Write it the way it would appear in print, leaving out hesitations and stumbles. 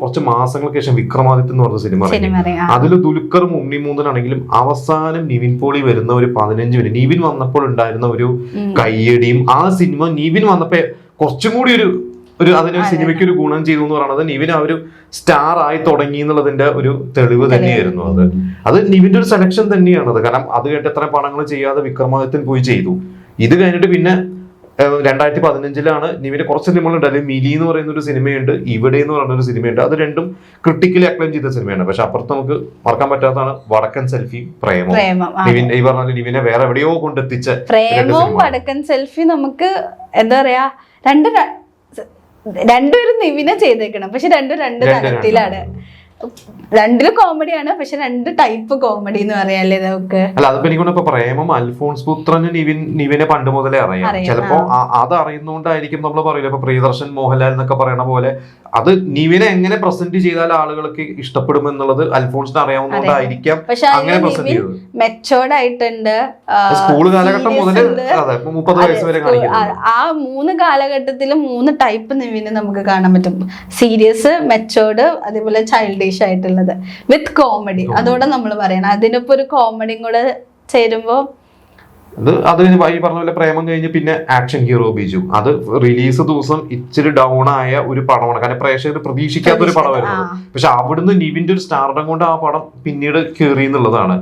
കുറച്ച് മാസങ്ങൾക്ക് ശേഷം വിക്രമാദിത്യ എന്ന് പറഞ്ഞ സിനിമ അതിൽ ദുൽഖറും ഉണ്ണിമൂന്നനാണെങ്കിലും അവസാനം നിവിൻ പോളി വരുന്ന ഒരു 15 മിനിറ്റ് നിവിൻ വന്നപ്പോൾ ഉണ്ടായിരുന്ന ഒരു കയ്യടിയും ആ സിനിമ നിവിൻ വന്നപ്പോ കുറച്ചും കൂടി ഒരു അതിന് സിനിമയ്ക്ക് ഒരു ഗുണം ചെയ്തു എന്ന് പറയുന്നത് നിവിൻ ആ ഒരു സ്റ്റാർ ആയി തുടങ്ങി എന്നുള്ളതിന്റെ ഒരു തെളിവ് തന്നെയായിരുന്നു അത് നിവിന്റെ ഒരു സെലക്ഷൻ തന്നെയാണ് അത്. കാരണം അത് കേട്ട് എത്ര പടങ്ങൾ ചെയ്യാതെ വിക്രമാദിത്യൻ പോയി ചെയ്തു. ഇത് കഴിഞ്ഞിട്ട് പിന്നെ 2015 നിവിന് കുറച്ച് സിനിമകളുണ്ട്. അല്ലെങ്കിൽ മിലി എന്ന് പറയുന്ന ഒരു സിനിമയുണ്ട്, ഇവിടെ എന്ന് പറയുന്ന ഒരു സിനിമയുണ്ട്. അത് രണ്ടും ക്രിട്ടിക്കലി അക്ലെയിം ചെയ്ത സിനിമയാണ്. പക്ഷെ അപ്പുറത്ത് നമുക്ക് മറക്കാൻ പറ്റാത്തതാണ് വടക്കൻ സെൽഫി, പ്രേമം. നിവിൻ ഈ പറഞ്ഞ നിവിനെ വേറെ എവിടെയോ കൊണ്ടെത്തിച്ച പ്രേമവും വടക്കൻ സെൽഫി നമുക്ക് എന്താ പറയാ രണ്ടുപേരും നിവിനെ ചെയ്തേക്കണം. പക്ഷെ രണ്ട് തരത്തിലാണ്. രണ്ടിലും കോമഡിയാണ്, പക്ഷെ 2 ടൈപ്പ് കോമഡി എന്ന് പറയാല്ലേ നമുക്ക്. അല്ല അതിപ്പോ എനിക്ക് പ്രേമം അൽഫോൺസ് പുത്രന് നിവിനെ പണ്ട് മുതലേ അറിയാം. ചിലപ്പോ അത് അറിയുന്നോണ്ടായിരിക്കും നമ്മൾ പറയില്ല ഇപ്പൊ പ്രിയദർശൻ, മോഹൻലാൽ എന്നൊക്കെ പറയണ പോലെ അത് നിവിനെ എങ്ങനെ പ്രസന്റ് ചെയ്താൽ ആളുകൾക്ക് ഇഷ്ടപ്പെടും എന്നുള്ളത് അൽഫോൺസിന് അറിയാവുന്നതുകൊണ്ടായിരിക്കാം അങ്ങനെ പ്രസന്റ് ചെയ്തത്. മെച്ചോർഡ് ആയിട്ടുണ്ട്. സ്കൂൾ കാലഘട്ടം മുതൽ 30 വയസ്സ് വരെ ആ 3 കാലഘട്ടത്തിലും 3 ടൈപ്പ് നിവിനെ നമുക്ക് കാണാൻ പറ്റും. സീരിയസ്, മെച്ചോർഡ്, അതേപോലെ ചൈൽഡിഷ് ആയിട്ടുള്ളത് വിത്ത് കോമഡി. അതോടെ നമ്മൾ പറയണം. അതിനിപ്പോ ഒരു കോമഡിയും കൂടെ ചേരുമ്പോ അത് ഈ പറഞ്ഞ പോലെ പ്രേമം കഴിഞ്ഞ് പിന്നെ ആക്ഷൻ ഹീറോ ബിജു. അത് റിലീസ് ദിവസം ഇച്ചിരി ഡൗൺ ആയ ഒരു പടമാണ്. കാരണം പ്രേക്ഷകർ പ്രതീക്ഷിക്കാത്ത ഒരു പടമായിരുന്നു. പക്ഷെ അവിടുന്ന് നിവിന്റെ ഒരു സ്റ്റാർഡം കൊണ്ട് ആ പടം പിന്നീട് കയറി എന്നുള്ളതാണ്.